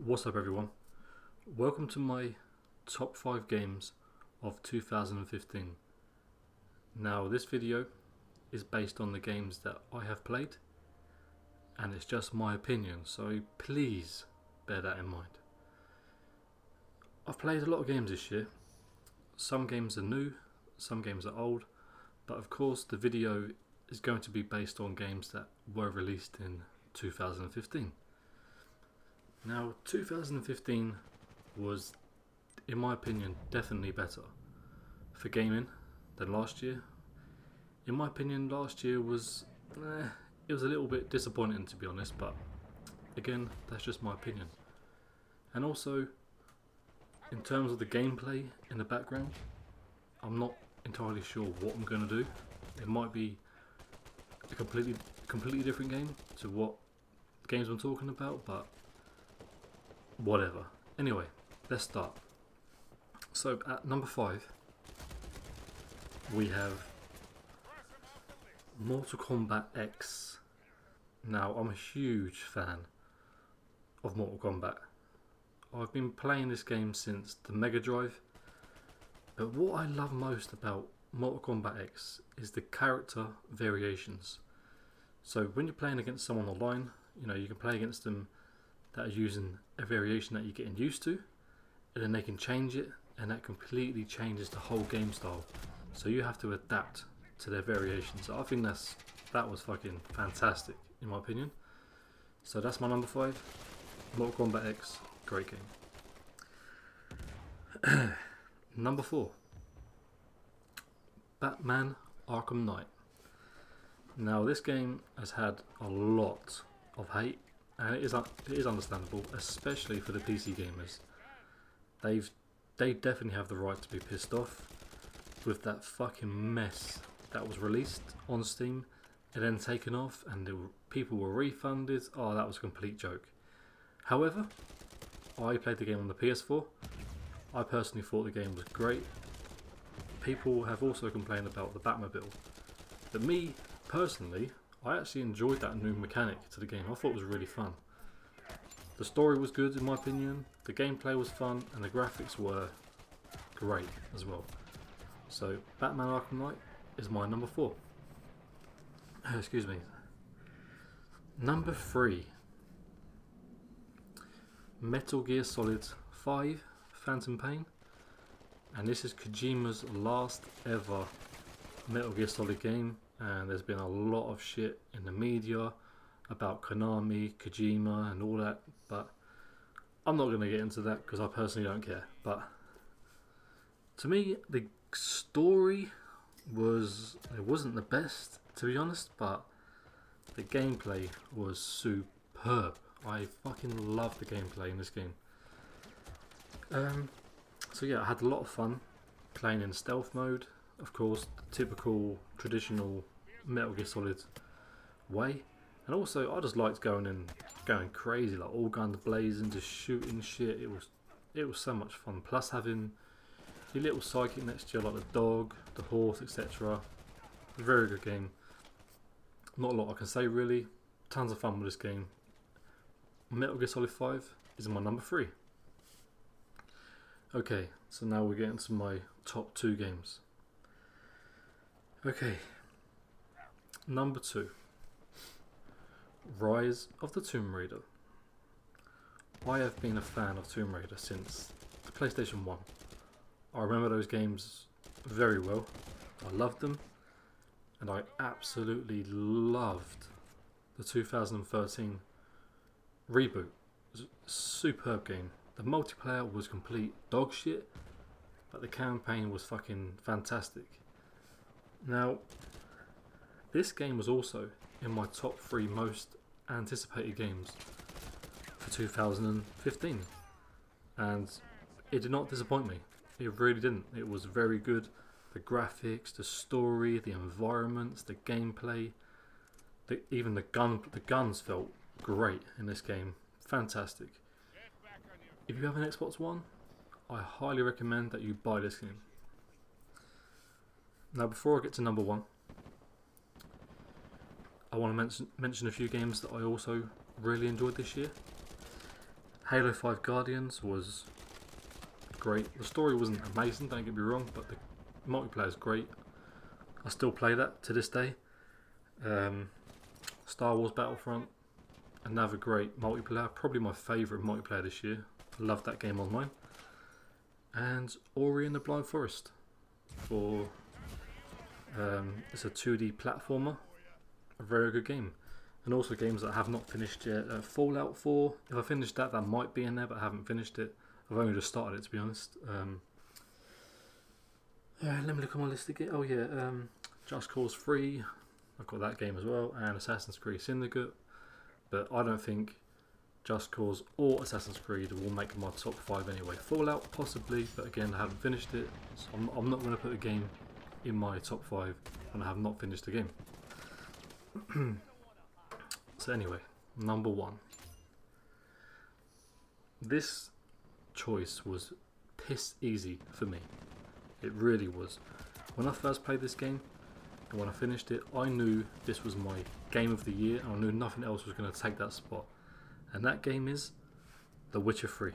What's up, everyone? Welcome to my top 5 games of 2015. Now, this video is based on the games that I have played, and it's just my opinion, so please bear that in mind. I've played a lot of games this year. Some games are new, some games are old, but of course the video is going to be based on games that were released in 2015. Now, 2015 was, in my opinion, definitely better for gaming than last year. In my opinion, last year was, it was a little bit disappointing, to be honest, but again, that's just my opinion. And also, in terms of the gameplay in the background, I'm not entirely sure what I'm going to do. It might be a completely different game to what games I'm talking about, but whatever. Anyway, let's start. So at number 5 we have Mortal Kombat X. Now, I'm a huge fan of Mortal Kombat. I've been playing this game since the Mega Drive, but what I love most about Mortal Kombat X is the character variations. So when you're playing against someone online, you can play against them that are using a variation that you're getting used to, and then they can change it, and that completely changes the whole game style. So you have to adapt to their variations. I think that was fucking fantastic, in my opinion. So that's my number 5, Mortal Kombat X. Great game. Number 4, Batman Arkham Knight. Now, this game has had a lot of hate, and it is understandable, especially for the PC gamers. They definitely have the right to be pissed off with that fucking mess that was released on Steam and then taken off, and people were refunded. Oh, that was a complete joke. However, I played the game on the PS4. I personally thought the game was great. People have also complained about the Batmobile, but me personally, I actually enjoyed that new mechanic to the game. I thought it was really fun. The story was good, in my opinion, the gameplay was fun, and the graphics were great as well. So Batman Arkham Knight is my number 4. Excuse me. Number 3, Metal Gear Solid 5 Phantom Pain. And this is Kojima's last ever Metal Gear Solid game, and there's been a lot of shit in the media about Konami, Kojima and all that, but I'm not going to get into that because I personally don't care. But to me, the story wasn't the best, to be honest, but the gameplay was superb. I fucking love the gameplay in this game. So yeah, I had a lot of fun playing in stealth mode, of course, the typical traditional Metal Gear Solid way. And also, I just liked going crazy, like all guns blazing, just shooting shit. It was so much fun. Plus having your little sidekick next to you, like the dog, the horse, etc. Very good game. Not a lot I can say really. Tons of fun with this game. Metal Gear Solid 5 is my number 3. Okay, so now we're getting to my top 2 games. Okay, number 2, Rise of the Tomb Raider. I have been a fan of Tomb Raider since the PlayStation 1. I remember those games very well. I loved them, and I absolutely loved the 2013 reboot. It was a superb game. The multiplayer was complete dog shit, but the campaign was fucking fantastic. Now, this game was also in my top 3 most anticipated games for 2015, and it did not disappoint me. It really didn't. It was very good. The graphics, the story, the environments, the gameplay, even the guns felt great in this game. Fantastic. If you have an Xbox One, I highly recommend that you buy this game. Now, before I get to number 1, I want to mention a few games that I also really enjoyed this year. Halo 5 Guardians was great. The story wasn't amazing, don't get me wrong, but the multiplayer is great. I still play that to this day. Star Wars Battlefront, another great multiplayer, probably my favourite multiplayer this year. I love that game online. And Ori and the Blind Forest for it's a 2D platformer, a very good game. And also games that I have not finished yet. Fallout 4, if I finished that, that might be in there, but I haven't finished it. I've only just started it, to be honest. Let me look on my list again. Oh yeah, Just Cause 3, I've got that game as well, and Assassin's Creed Syndicate. But I don't think Just Cause or Assassin's Creed will make my top 5 anyway. Fallout possibly, but again I haven't finished it, so I'm not going to put a game in my top 5 when I have not finished the game. So anyway, number 1. This choice was piss easy for me. It really was. When I first played this game and when I finished it, I knew this was my game of the year and I knew nothing else was going to take that spot. And that game is The Witcher 3.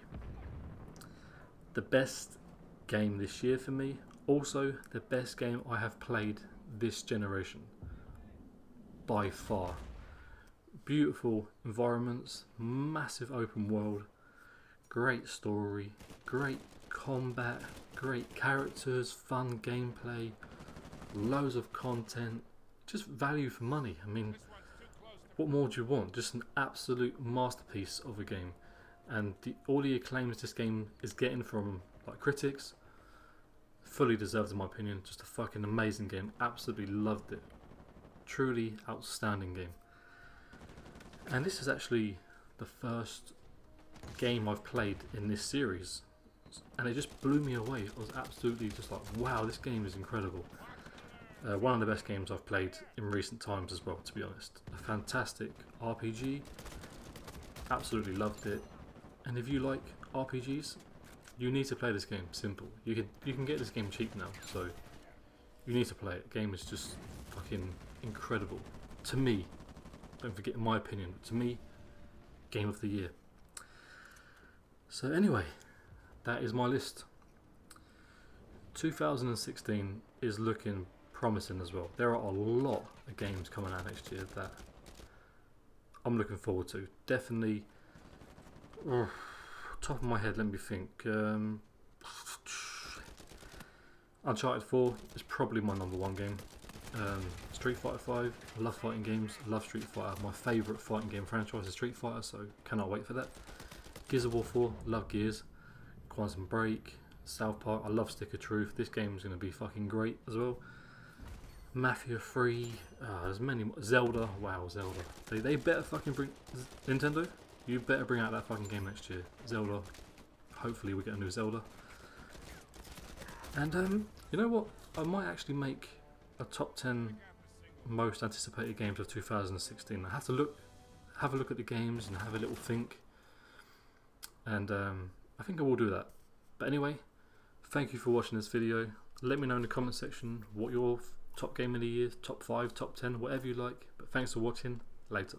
The best game this year for me. Also the best game I have played this generation. By far. Beautiful environments, massive open world, great story, great combat, great characters, fun gameplay, loads of content, just value for money. I mean, what more do you want? Just an absolute masterpiece of a game. And all the acclaims this game is getting from like critics, fully deserved in my opinion. Just a fucking amazing game. Absolutely loved it. Truly outstanding game. And this is actually the first game I've played in this series, and it just blew me away. I was absolutely just like, wow, this game is incredible. One of the best games I've played in recent times as well, to be honest. A fantastic RPG, absolutely loved it. And if you like RPGs, you need to play this game. Simple. You can get this game cheap now, so you need to play it. The game is just fucking incredible to me. Don't forget, in my opinion, to me, game of the year. So anyway, that is my list. 2016 is looking promising as well. There are a lot of games coming out next year that I'm looking forward to. Definitely, top of my head, let me think. Uncharted 4 is probably my number 1 game. Street Fighter 5, I love fighting games, I love Street Fighter. My favourite fighting game franchise is Street Fighter, so cannot wait for that. Gears of War 4, love Gears. Quantum Break, South Park, I love Stick of Truth. This game is going to be fucking great as well. Mafia 3, there's many more. Zelda, wow, Zelda. They better fucking bring, Nintendo, you better bring out that fucking game next year. Zelda, hopefully we get a new Zelda. And you know what, I might actually make a top 10 most anticipated games of 2016. I have a look at the games and have a little think, and I think I will do that. But anyway, thank you for watching this video. Let me know in the comment section what your top game of the year, top 5, top 10, whatever you like. But thanks for watching. Later.